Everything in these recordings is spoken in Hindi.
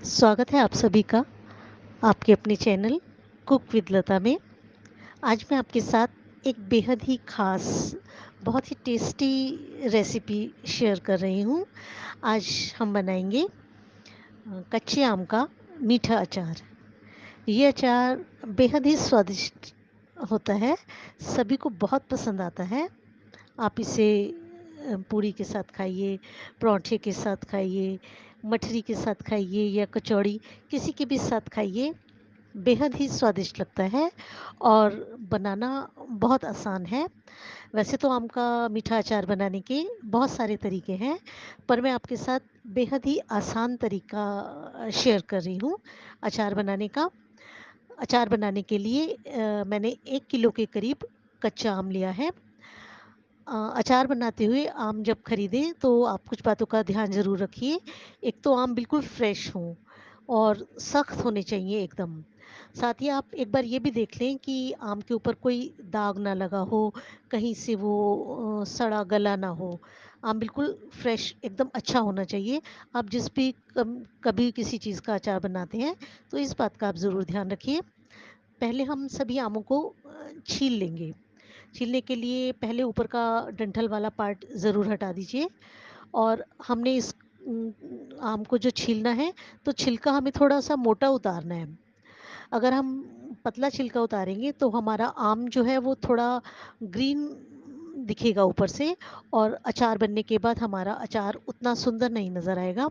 स्वागत है आप सभी का आपके अपने चैनल कुक विद लता में। आज मैं आपके साथ एक बेहद ही ख़ास, बहुत ही टेस्टी रेसिपी शेयर कर रही हूँ। आज हम बनाएंगे कच्चे आम का मीठा अचार। ये अचार बेहद ही स्वादिष्ट होता है, सभी को बहुत पसंद आता है। आप इसे पूरी के साथ खाइए, पराठे के साथ खाइए, मठरी के साथ खाइए या कचौड़ी, किसी के भी साथ खाइए। बेहद ही स्वादिष्ट लगता है और बनाना बहुत आसान है। वैसे तो आम का मीठा अचार बनाने के बहुत सारे तरीके हैं, पर मैं आपके साथ बेहद ही आसान तरीका शेयर कर रही हूँ अचार बनाने का। अचार बनाने के लिए मैंने 1 किलो के करीब कच्चा आम लिया है। अचार बनाते हुए आम जब खरीदें तो आप कुछ बातों का ध्यान ज़रूर रखिए। एक तो आम बिल्कुल फ्रेश हों और सख्त होने चाहिए एकदम। साथ ही आप एक बार ये भी देख लें कि आम के ऊपर कोई दाग ना लगा हो, कहीं से वो सड़ा गला ना हो। आम बिल्कुल फ्रेश एकदम अच्छा होना चाहिए। आप जिस भी कभी किसी चीज़ का अचार बनाते हैं तो इस बात का आप ज़रूर ध्यान रखिए। पहले हम सभी आमों को छील लेंगे। छीलने के लिए पहले ऊपर का डंठल वाला पार्ट ज़रूर हटा दीजिए। और हमने इस आम को जो छीलना है, तो छिलका हमें थोड़ा-सा मोटा उतारना है। अगर हम पतला छिलका उतारेंगे तो हमारा आम जो है वो थोड़ा ग्रीन दिखेगा ऊपर से, और अचार बनने के बाद हमारा अचार उतना सुंदर नहीं नज़र आएगा।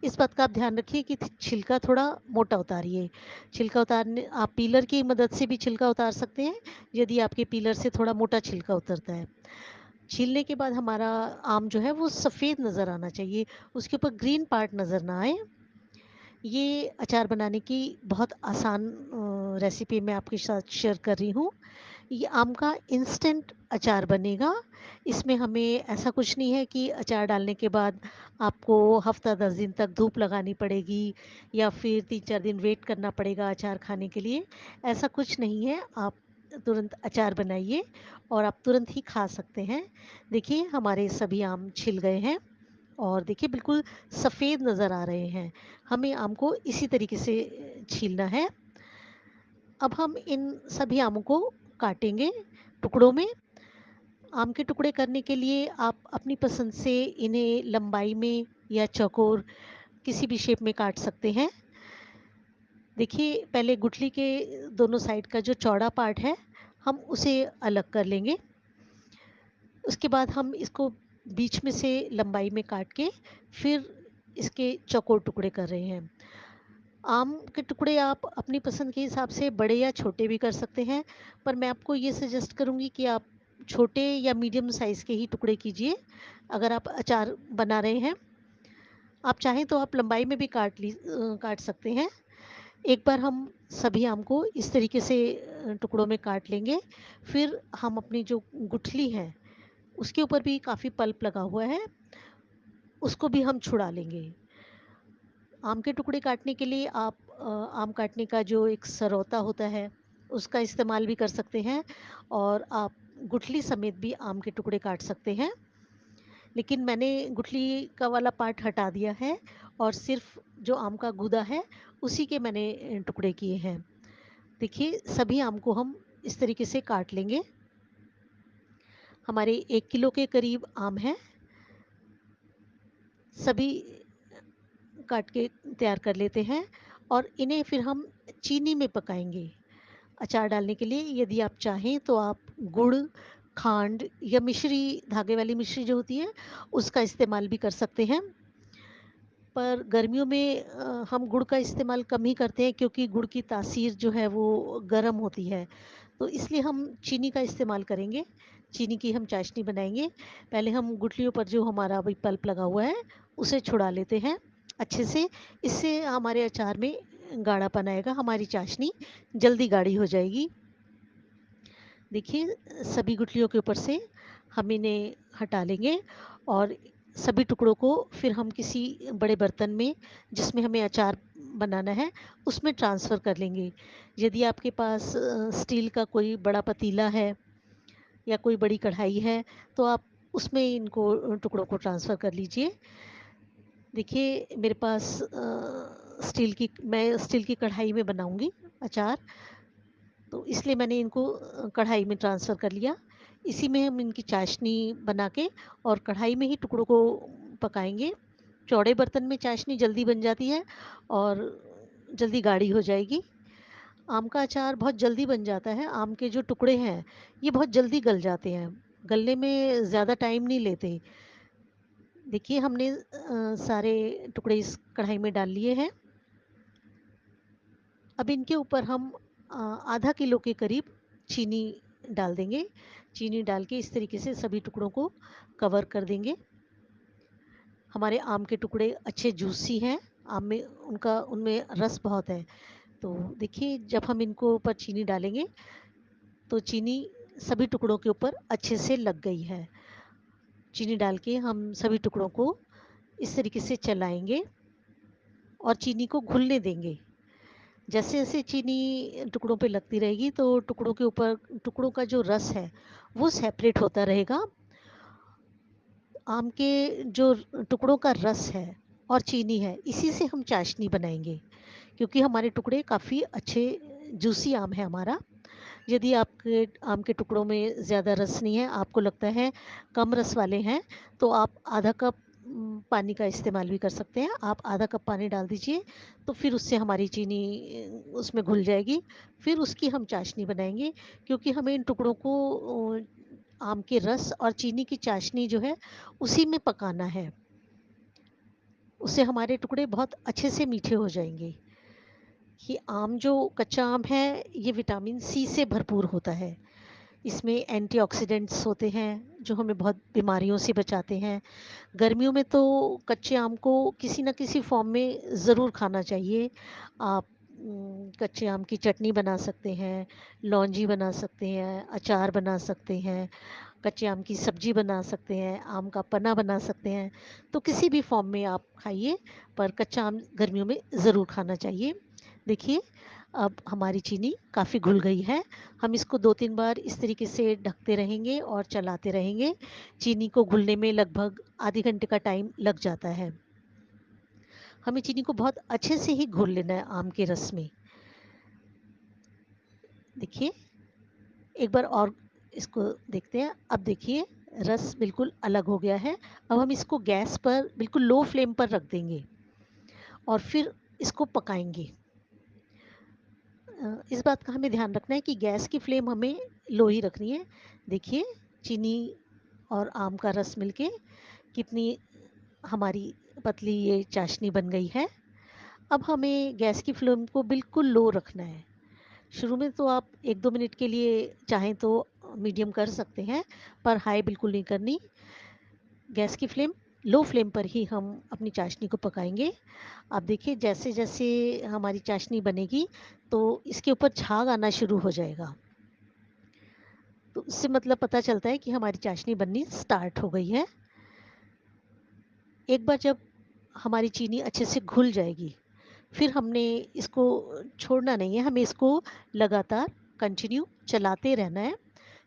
इस बात का आप ध्यान रखिए कि छिलका थोड़ा मोटा उतारिए। छिलका उतारने आप पीलर की मदद से भी छिलका उतार सकते हैं, यदि आपके पीलर से थोड़ा मोटा छिलका उतरता है। छीलने के बाद हमारा आम जो है वो सफ़ेद नज़र आना चाहिए, उसके ऊपर ग्रीन पार्ट नज़र ना आए। ये अचार बनाने की बहुत आसान रेसिपी मैं आपके साथ शेयर कर रही हूँ। ये आम का इंस्टेंट अचार बनेगा। इसमें हमें ऐसा कुछ नहीं है कि अचार डालने के बाद आपको हफ्ता 10 दिन तक धूप लगानी पड़ेगी या फिर 3-4 दिन वेट करना पड़ेगा अचार खाने के लिए। ऐसा कुछ नहीं है। आप तुरंत अचार बनाइए और आप तुरंत ही खा सकते हैं। देखिए हमारे सभी आम छिल गए हैं और देखिए बिल्कुल सफ़ेद नज़र आ रहे हैं। हमें आम को इसी तरीके से छीलना है। अब हम इन सभी आमों को काटेंगे टुकड़ों में। आम के टुकड़े करने के लिए आप अपनी पसंद से इन्हें लंबाई में या चौकोर किसी भी शेप में काट सकते हैं। देखिए पहले गुठली के दोनों साइड का जो चौड़ा पार्ट है, हम उसे अलग कर लेंगे। उसके बाद हम इसको बीच में से लंबाई में काट के फिर इसके चौकोर टुकड़े कर रहे हैं। आम के टुकड़े आप अपनी पसंद के हिसाब से बड़े या छोटे भी कर सकते हैं, पर मैं आपको ये सजेस्ट करूँगी कि आप छोटे या मीडियम साइज़ के ही टुकड़े कीजिए अगर आप अचार बना रहे हैं। आप चाहें तो आप लंबाई में भी काट सकते हैं। एक बार हम सभी आम को इस तरीके से टुकड़ों में काट लेंगे, फिर हम अपनी जो गुठली है, उसके ऊपर भी काफ़ी पल्प लगा हुआ है, उसको भी हम छुड़ा लेंगे। आम के टुकड़े काटने के लिए आप आम काटने का जो एक सरौता होता है, उसका इस्तेमाल भी कर सकते हैं और आप गुठली समेत भी आम के टुकड़े काट सकते हैं। लेकिन मैंने गुठली का वाला पार्ट हटा दिया है और सिर्फ़ जो आम का गूदा है, उसी के मैंने टुकड़े किए हैं। देखिए सभी आम को हम इस तरीके से काट लेंगे। हमारे 1 किलो के करीब आम हैं। सभी काट के तैयार कर लेते हैं और इन्हें फिर हम चीनी में पकाएंगे। अचार डालने के लिए यदि आप चाहें तो आप गुड़, खांड या मिश्री, धागे वाली मिश्री जो होती है, उसका इस्तेमाल भी कर सकते हैं। पर गर्मियों में हम गुड़ का इस्तेमाल कम ही करते हैं क्योंकि गुड़ की तासीर जो है वो गर्म होती है। तो इसलिए हम चीनी का इस्तेमाल करेंगे। चीनी की हम चाशनी बनाएँगे। पहले हम गुठलियों पर जो हमारा अभी पल्प लगा हुआ है, उसे छुड़ा लेते हैं अच्छे से। इससे हमारे अचार में गाढ़ापन आएगा, हमारी चाशनी जल्दी गाढ़ी हो जाएगी। देखिए सभी गुठलियों के ऊपर से हम इन्हें हटा लेंगे और सभी टुकड़ों को फिर हम किसी बड़े बर्तन में, जिसमें हमें अचार बनाना है, उसमें ट्रांसफ़र कर लेंगे। यदि आपके पास स्टील का कोई बड़ा पतीला है या कोई बड़ी कढ़ाई है, तो आप उसमें इनको टुकड़ों को ट्रांसफ़र कर लीजिए। देखिए मेरे पास मैं स्टील की कढ़ाई में बनाऊंगी अचार, तो इसलिए मैंने इनको कढ़ाई में ट्रांसफ़र कर लिया। इसी में हम इनकी चाशनी बना के और कढ़ाई में ही टुकड़ों को पकाएंगे। चौड़े बर्तन में चाशनी जल्दी बन जाती है और जल्दी गाढ़ी हो जाएगी। आम का अचार बहुत जल्दी बन जाता है। आम के जो टुकड़े हैं ये बहुत जल्दी गल जाते हैं, गलने में ज़्यादा टाइम नहीं लेते। देखिए हमने सारे टुकड़े इस कढ़ाई में डाल लिए हैं। अब इनके ऊपर हम आधा किलो के करीब चीनी डाल देंगे। चीनी डाल के इस तरीके से सभी टुकड़ों को कवर कर देंगे। हमारे आम के टुकड़े अच्छे जूसी हैं, आम में उनमें रस बहुत है। तो देखिए जब हम इनको ऊपर चीनी डालेंगे तो चीनी सभी टुकड़ों के ऊपर अच्छे से लग गई है। चीनी डाल के हम सभी टुकड़ों को इस तरीके से चलाएंगे और चीनी को घुलने देंगे। जैसे जैसे चीनी टुकड़ों पे लगती रहेगी तो टुकड़ों के ऊपर टुकड़ों का जो रस है वो सेपरेट होता रहेगा। आम के जो टुकड़ों का रस है और चीनी है, इसी से हम चाशनी बनाएंगे, क्योंकि हमारे टुकड़े काफ़ी अच्छे जूसी आम है हमारा। यदि आपके आम के टुकड़ों में ज़्यादा रस नहीं है, आपको लगता है कम रस वाले हैं, तो आप आधा कप पानी का इस्तेमाल भी कर सकते हैं। आप आधा कप पानी डाल दीजिए, तो फिर उससे हमारी चीनी उसमें घुल जाएगी। फिर उसकी हम चाशनी बनाएंगे, क्योंकि हमें इन टुकड़ों को आम के रस और चीनी की चाशनी जो है उसी में पकाना है। उससे हमारे टुकड़े बहुत अच्छे से मीठे हो जाएंगे। ये आम जो कच्चा आम है ये विटामिन सी से भरपूर होता है। इसमें एंटीऑक्सीडेंट्स होते हैं जो हमें बहुत बीमारियों से बचाते हैं। गर्मियों में तो कच्चे आम को किसी न किसी फॉर्म में ज़रूर खाना चाहिए। आप कच्चे आम की चटनी बना सकते हैं, लौंजी बना सकते हैं, अचार बना सकते हैं, कच्चे आम की सब्जी बना सकते हैं, आम का पन्ना बना सकते हैं। तो किसी भी फॉर्म में आप खाइए, पर कच्चा आम गर्मियों में ज़रूर खाना चाहिए। देखिए अब हमारी चीनी काफ़ी घुल गई है। हम इसको 2-3 बार इस तरीके से ढकते रहेंगे और चलाते रहेंगे। चीनी को घुलने में लगभग आधे घंटे का टाइम लग जाता है। हमें चीनी को बहुत अच्छे से ही घोल लेना है आम के रस में। देखिए एक बार और इसको देखते हैं। अब देखिए रस बिल्कुल अलग हो गया है। अब हम इसको गैस पर बिल्कुल लो फ्लेम पर रख देंगे और फिर इसको पकाएंगे। इस बात का हमें ध्यान रखना है कि गैस की फ्लेम हमें लो ही रखनी है। देखिए चीनी और आम का रस मिलके कितनी हमारी पतली ये चाशनी बन गई है। अब हमें गैस की फ्लेम को बिल्कुल लो रखना है। शुरू में तो आप 1-2 मिनट के लिए चाहें तो मीडियम कर सकते हैं, पर हाई बिल्कुल नहीं करनी। गैस की फ्लेम लो फ्लेम पर ही हम अपनी चाशनी को पकाएंगे। आप देखिए जैसे जैसे हमारी चाशनी बनेगी तो इसके ऊपर झाग आना शुरू हो जाएगा, तो उससे मतलब पता चलता है कि हमारी चाशनी बननी स्टार्ट हो गई है। एक बार जब हमारी चीनी अच्छे से घुल जाएगी, फिर हमने इसको छोड़ना नहीं है, हमें इसको लगातार कंटिन्यू चलाते रहना है।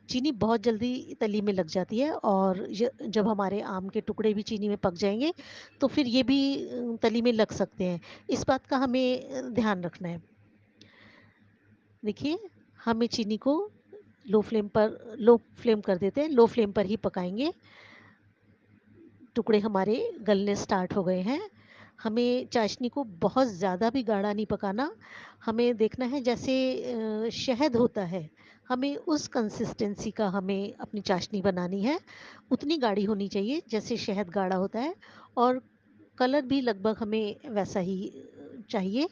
चीनी बहुत जल्दी तली में लग जाती है और जब हमारे आम के टुकड़े भी चीनी में पक जाएंगे तो फिर ये भी तली में लग सकते हैं। इस बात का हमें ध्यान रखना है। देखिए हमें चीनी को लो फ्लेम कर देते हैं, लो फ्लेम पर ही पकाएंगे। टुकड़े हमारे गलने स्टार्ट हो गए हैं। हमें चाशनी को बहुत ज़्यादा भी गाढ़ा नहीं पकाना। हमें देखना है जैसे शहद होता है, हमें उस कंसिस्टेंसी का हमें अपनी चाशनी बनानी है। उतनी गाढ़ी होनी चाहिए जैसे शहद गाढ़ा होता है, और कलर भी लगभग हमें वैसा ही चाहिए।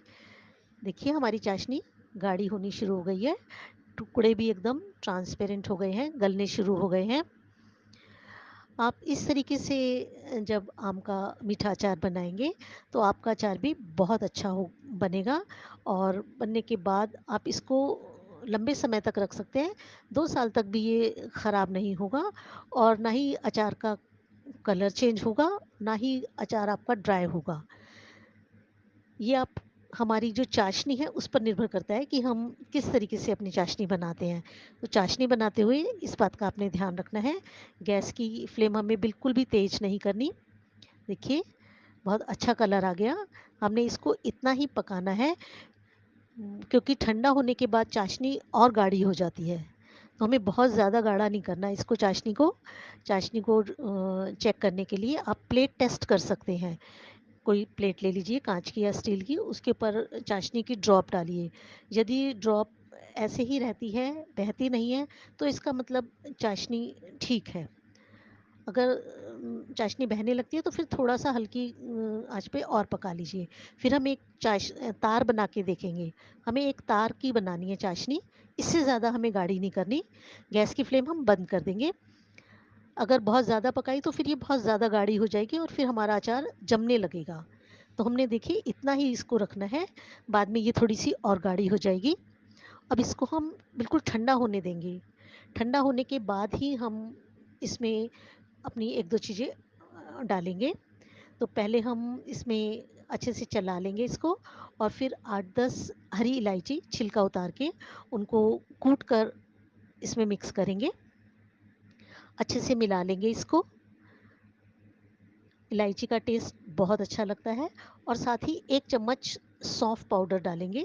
देखिए हमारी चाशनी गाढ़ी होनी शुरू हो गई है। टुकड़े भी एकदम ट्रांसपेरेंट हो गए हैं, गलने शुरू हो गए हैं। आप इस तरीके से जब आम का मीठा अचार बनाएंगे तो आपका अचार भी बहुत अच्छा हो बनेगा, और बनने के बाद आप इसको लंबे समय तक रख सकते हैं। 2 साल तक भी ये ख़राब नहीं होगा, और ना ही अचार का कलर चेंज होगा, ना ही अचार आपका ड्राई होगा। ये आप हमारी जो चाशनी है उस पर निर्भर करता है कि हम किस तरीके से अपनी चाशनी बनाते हैं। तो चाशनी बनाते हुए इस बात का आपने ध्यान रखना है, गैस की फ्लेम हमें बिल्कुल भी तेज़ नहीं करनी। देखिए बहुत अच्छा कलर आ गया। हमने इसको इतना ही पकाना है क्योंकि ठंडा होने के बाद चाशनी और गाढ़ी हो जाती है, तो हमें बहुत ज़्यादा गाढ़ा नहीं करना है इसको। चाशनी को चेक करने के लिए आप प्लेट टेस्ट कर सकते हैं। कोई प्लेट ले लीजिए, कांच की या स्टील की, उसके ऊपर चाशनी की ड्रॉप डालिए। यदि ड्रॉप ऐसे ही रहती है, बहती नहीं है, तो इसका मतलब चाशनी ठीक है। अगर चाशनी बहने लगती है तो फिर थोड़ा सा हल्की आंच पे और पका लीजिए। फिर हम एक तार बना के देखेंगे। हमें एक तार की बनानी है चाशनी, इससे ज़्यादा हमें गाढ़ी नहीं करनी। गैस की फ्लेम हम बंद कर देंगे। अगर बहुत ज़्यादा पकाई तो फिर ये बहुत ज़्यादा गाढ़ी हो जाएगी और फिर हमारा अचार जमने लगेगा। तो हमने देखिए इतना ही इसको रखना है, बाद में ये थोड़ी सी और गाढ़ी हो जाएगी। अब इसको हम बिल्कुल ठंडा होने देंगे। ठंडा होने के बाद ही हम इसमें अपनी एक दो चीज़ें डालेंगे। तो पहले हम इसमें अच्छे से चला लेंगे इसको, और फिर 8-10 हरी इलायची छिलका उतार के उनको कूट कर इसमें मिक्स करेंगे। अच्छे से मिला लेंगे इसको। इलायची का टेस्ट बहुत अच्छा लगता है। और साथ ही 1 चम्मच सौंफ पाउडर डालेंगे।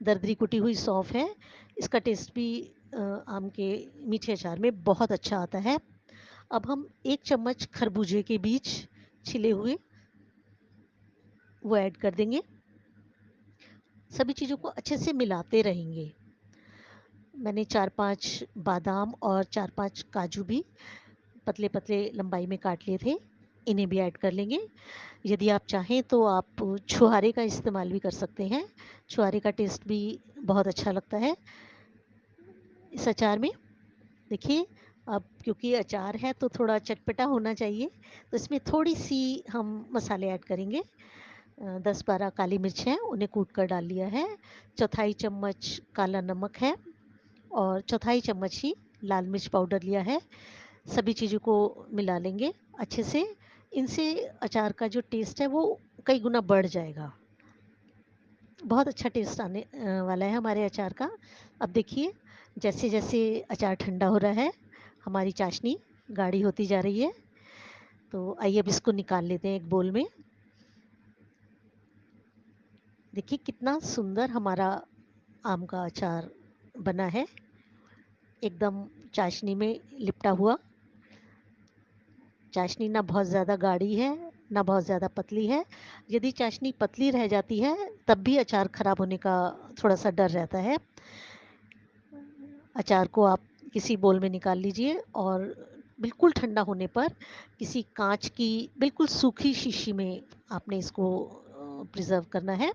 दरदरी कुटी हुई सौंफ है, इसका टेस्ट भी आम के मीठे अचार में बहुत अच्छा आता है। अब हम 1 चम्मच खरबूजे के बीज छिले हुए वो ऐड कर देंगे। सभी चीज़ों को अच्छे से मिलाते रहेंगे। मैंने 4-5 बादाम और 4-5 काजू भी पतले पतले लंबाई में काट लिए थे, इन्हें भी ऐड कर लेंगे। यदि आप चाहें तो आप छुहारे का इस्तेमाल भी कर सकते हैं। छुहारे का टेस्ट भी बहुत अच्छा लगता है इस अचार में। देखिए, अब क्योंकि अचार है तो थोड़ा चटपटा होना चाहिए, तो इसमें थोड़ी सी हम मसाले ऐड करेंगे। 10-12 काली मिर्च हैं, उन्हें कूट कर डाल लिया है। चौथाई चम्मच काला नमक है और चौथाई चम्मच ही लाल मिर्च पाउडर लिया है। सभी चीज़ों को मिला लेंगे अच्छे से। इनसे अचार का जो टेस्ट है वो कई गुना बढ़ जाएगा। बहुत अच्छा टेस्ट आने वाला है हमारे अचार का। अब देखिए, जैसे जैसे अचार ठंडा हो रहा है, हमारी चाशनी गाढ़ी होती जा रही है। तो आइए अब इसको निकाल लेते हैं एक बोल में। देखिए कितना सुंदर हमारा आम का अचार बना है, एकदम चाशनी में लिपटा हुआ। चाशनी ना बहुत ज़्यादा गाढ़ी है, ना बहुत ज़्यादा पतली है। यदि चाशनी पतली रह जाती है तब भी अचार ख़राब होने का थोड़ा सा डर रहता है। अचार को आप किसी बोल में निकाल लीजिए और बिल्कुल ठंडा होने पर किसी कांच की बिल्कुल सूखी शीशी में आपने इसको प्रिजर्व करना है।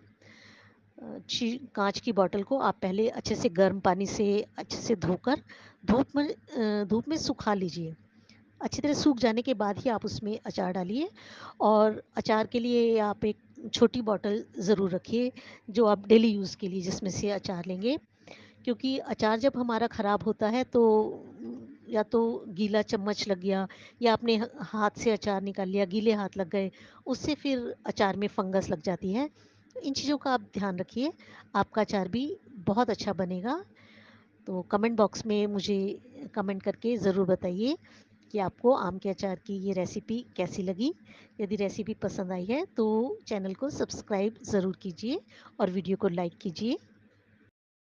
कांच की बॉटल को आप पहले अच्छे से गर्म पानी से अच्छे से धोकर धूप में सुखा लीजिए। अच्छी तरह सूख जाने के बाद ही आप उसमें अचार डालिए। और अचार के लिए आप एक छोटी बॉटल ज़रूर रखिए जो आप डेली यूज़ के लिए जिसमें से अचार लेंगे। क्योंकि अचार जब हमारा ख़राब होता है तो या तो गीला चम्मच लग गया, या आपने हाथ से अचार निकाल लिया, गीले हाथ लग गए, उससे फिर अचार में फंगस लग जाती है। तो इन चीज़ों का आप ध्यान रखिए, आपका अचार भी बहुत अच्छा बनेगा। तो कमेंट बॉक्स में मुझे कमेंट करके ज़रूर बताइए कि आपको आम के अचार की ये रेसिपी कैसी लगी। यदि रेसिपी पसंद आई है तो चैनल को सब्सक्राइब ज़रूर कीजिए और वीडियो को लाइक कीजिए।